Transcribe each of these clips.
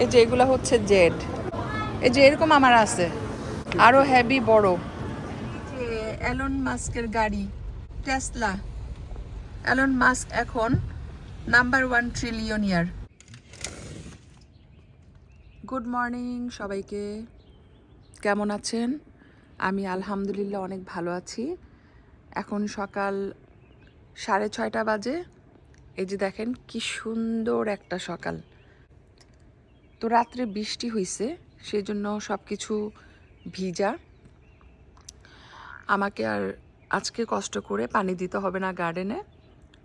এই যে এগুলো হচ্ছে জেড, এই যে এরকম আমার আছে আরো হেভি বড়। যে এলন মাস্কের গাড়ি টেসলা, এলন মাস্ক এখন নাম্বার 1 ট্রিলিয়নিয়ার। গুড মর্নিং সবাইকে, কেমন আছেন? আমি আলহামদুলিল্লাহ অনেক ভালো আছি। এখন সকাল 6:30 বাজে। এই যে দেখেন কি সুন্দর একটা সকাল। তো রাত্রে বৃষ্টি হয়েছে, সেই জন্য সব কিছু ভিজা। আমাকে আর আজকে কষ্ট করে পানি দিতে হবে না গার্ডেনে,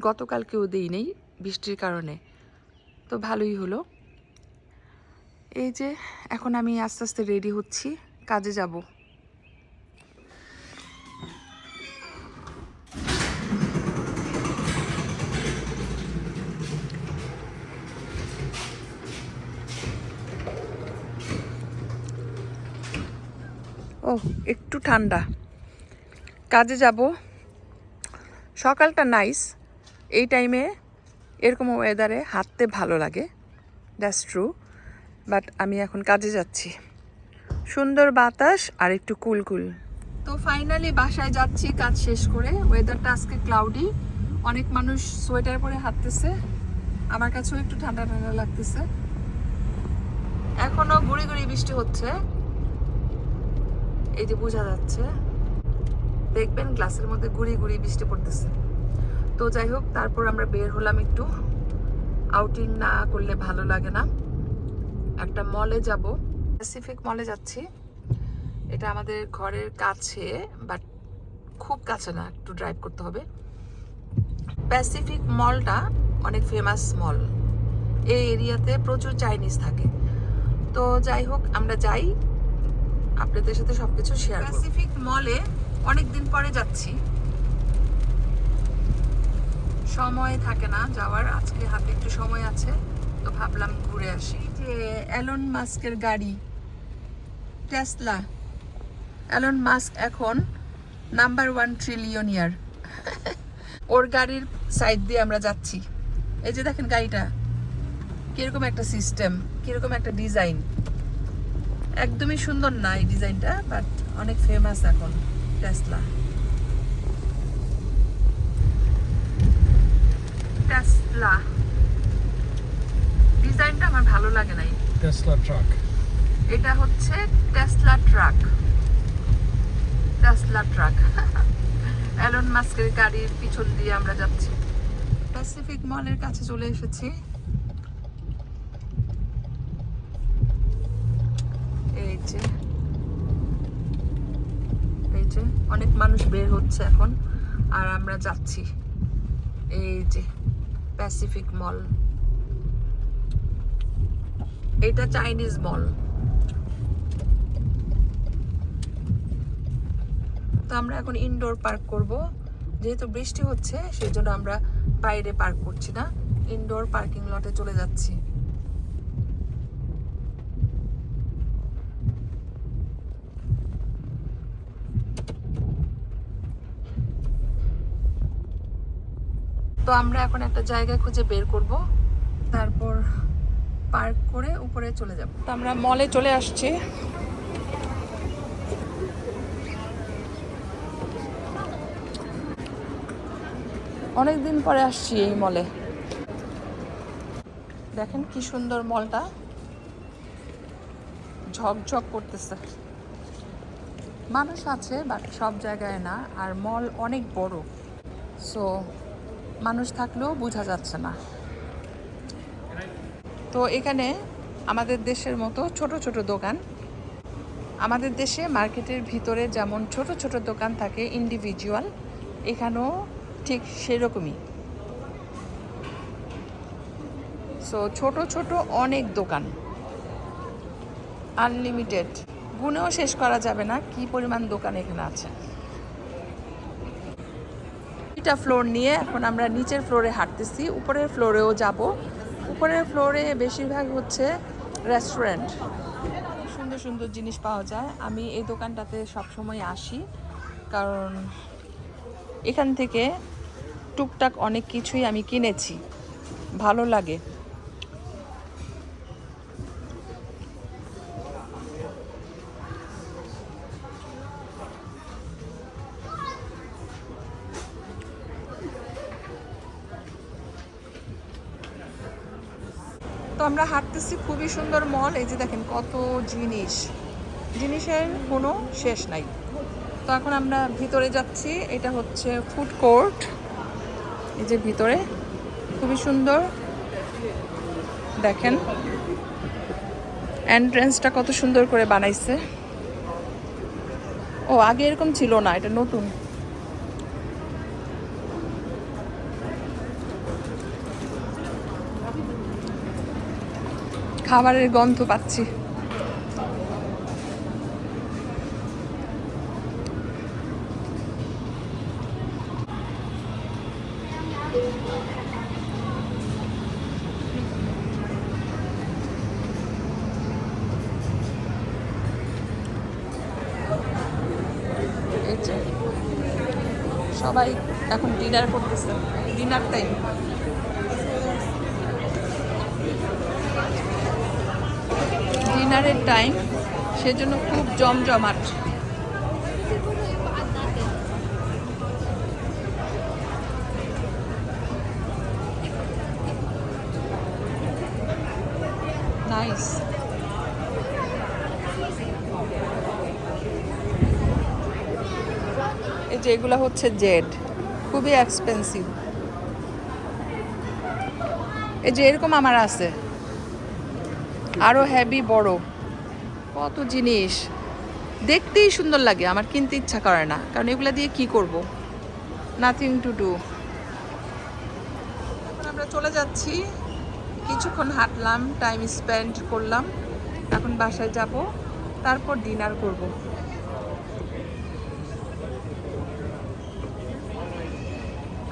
গতকালকেও দিই নেই বৃষ্টির কারণে, তো ভালোই হলো। এই যে এখন আমি আস্তে আস্তে রেডি হচ্ছি, কাজে যাব। ও একটু ঠান্ডা, কাজে যাব। সকালটা নাইস, এই টাইমে এরকম ওয়েদারে হাঁটতে ভালো লাগে, দ্যাটস ট্রু। বাট আমি এখন কাজে যাচ্ছি, সুন্দর বাতাস আর একটু কুল। তো ফাইনালি বাসায় যাচ্ছি কাজ শেষ করে। ওয়েদারটা আজকে ক্লাউডি, অনেক মানুষ সোয়েটার পরে হাঁটতেছে, আমার কাছেও একটু ঠান্ডা ঠান্ডা লাগতেছে। এখনো গুড়ি গুড়ি বৃষ্টি হচ্ছে, এই যে বোঝা যাচ্ছে, দেখবেন গ্লাসের মধ্যে গুড়ি গুড়ি বৃষ্টি পড়তেছে। তো যাই হোক, তারপর আমরা বের হলাম, একটু আউটিং না করলে ভালো লাগে না। একটা মলে যাব, প্যাসিফিক মলে যাচ্ছি। এটা আমাদের ঘরের কাছে, বাট খুব কাছে না, একটু ড্রাইভ করতে হবে। প্যাসিফিক মলটা অনেক ফেমাস মল, এই এরিয়াতে প্রচুর চাইনিজ থাকে। তো যাই হোক, আমরা যাই, আপনাদের সাথে সবকিছু শেয়ার করব। প্যাসিফিক মলে অনেক দিন পরে যাচ্ছি, সময় থাকে না যাওয়ার, আজকে হাতে একটু সময় আছে, তো ভাবলাম ঘুরে আসি। যে এলন মাস্কের গাড়ি টেসলা, এলন মাস্ক এখন নাম্বার 1 ট্রিলিয়নিয়ার। ওর গাড়ির সাইড দিয়ে আমরা যাচ্ছি। এই যে দেখেন গাড়িটা কিরকম একটা সিস্টেম, কিরকম একটা ডিজাইন, একদমই সুন্দর না এই ডিজাইনটা, বাট অনেক ফেমাস এখন টেসলা। টেসলা ডিজাইনটা আমার ভালো লাগে নাই। টেসলা ট্রাক, এটা হচ্ছে Tesla truck, Tesla truck. Elon মাস্কের গাড়ির পিছন দিয়ে আমরা যাচ্ছি। প্যাসিফিক মলের কাছে চলে এসেছি। এই যে অনেক মানুষ বের হচ্ছে এখন, আর আমরা যাচ্ছি। এই যে প্যাসিফিক মল, এটা চাইনিজ মল। তো আমরা এখন ইনডোর পার্ক করব, যেহেতু বৃষ্টি হচ্ছে সেই জন্য আমরা বাইরে পার্ক করছি না, ইনডোর পার্কিং লটে চলে যাচ্ছি। তো আমরা এখন একটা জায়গা খুঁজে বের করব, তারপর পার্ক করে উপরে চলে যাব। তো আমরা মলে চলে আসছি। অনেকদিন পরে আসছি এই মলে, দেখেন কি সুন্দর মলটা, ঝকঝক করতেছে। মানুষ আছে বাট সব জায়গায় না, আর মল অনেক বড়, সো মানুষ থাকলেও বোঝা যাচ্ছে না। তো এখানে আমাদের দেশের মতো ছোট ছোট দোকান, আমাদের দেশে মার্কেটের ভিতরে যেমন ছোট ছোট দোকান থাকে ইন্ডিভিজুয়াল, এখানেও ঠিক সেরকমই। সো ছোট ছোট অনেক দোকান, আনলিমিটেড, গুনেও শেষ করা যাবে না কি পরিমাণ দোকান এখানে আছে। এটা ফ্লোর নিয়ে এখন আমরা নিচের ফ্লোরে হাঁটতেছি, উপরের ফ্লোরেও যাব। উপরের ফ্লোরে বেশিরভাগ হচ্ছে রেস্টুরেন্ট, সুন্দর সুন্দর জিনিস পাওয়া যায়। আমি এই দোকানটাতে সবসময় আসি, কারণ এখান থেকে টুকটাক অনেক কিছুই আমি কিনেছি, ভালো লাগে। আমরা হাঁটতেছি, খুবই সুন্দর মল। এই যে দেখেন কত জিনিসের কোনো শেষ নাই। তো এখন আমরা ভিতরে যাচ্ছি। এটা হচ্ছে ফুড কোর্ট। এই যে ভিতরে খুবই সুন্দর, দেখেন এন্ট্রেন্সটা কত সুন্দর করে বানাইছে। ও আগে এরকম ছিল না, এটা নতুন। খাবারের গন্ধ পাচ্ছি। সবাই এখন ডিনার করতেছে, ডিনার টাইম। ডিনারের টাইম, সেজন্য খুব জমজমাট। নাইস। এই যে এগুলো হচ্ছে জেড, খুবই এক্সপেন্সিভ। এই যে এরকম আমার আছে, আরো হেভি বড়, কত জিনিস দেখতেই সুন্দর লাগে, আমার কিনতে ইচ্ছা করে না, কারণ এগুলা দিয়ে কি করব, নাথিং টু ডু। এখন আমরা চলে যাচ্ছি, কিছুক্ষণ হাঁটলাম, টাইম স্পেন্ড করলাম, এখন বাসায় যাব, তারপর ডিনার করব।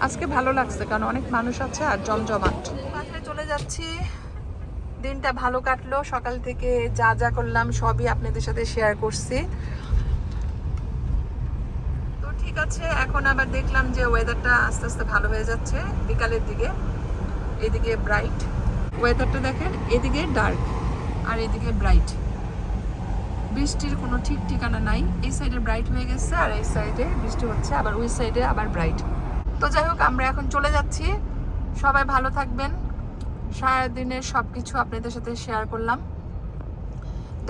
আজকে ভালো লাগছে কারণ অনেক মানুষ আছে আর জমজমাট। বাসায় চলে যাচ্ছি, দিনটা ভালো কাটলো। সকাল থেকে যা যা করলাম সবই আপনাদের সাথে শেয়ার করছি। তো ঠিক আছে, এখন আবার দেখলাম যে ওয়েদারটা আস্তে আস্তে ভালো হয়ে যাচ্ছে বিকালের দিকে। এদিকে ব্রাইট ওয়েদারটা দেখেন, এদিকে ডার্ক আর এদিকে ব্রাইট। বৃষ্টির কোনো ঠিক ঠিকানা নাই। এই সাইডে ব্রাইট হয়ে গেছে আর এই সাইডে বৃষ্টি হচ্ছে, আবার ওই সাইডে আবার ব্রাইট। তো যাই হোক, আমরা এখন চলে যাচ্ছি। সবাই ভালো থাকবেন। সারাদিনের সব কিছু আপনাদের সাথে শেয়ার করলাম।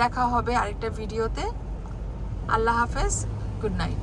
দেখা হবে আরেকটা ভিডিওতে। আল্লাহ হাফেজ, গুড নাইট।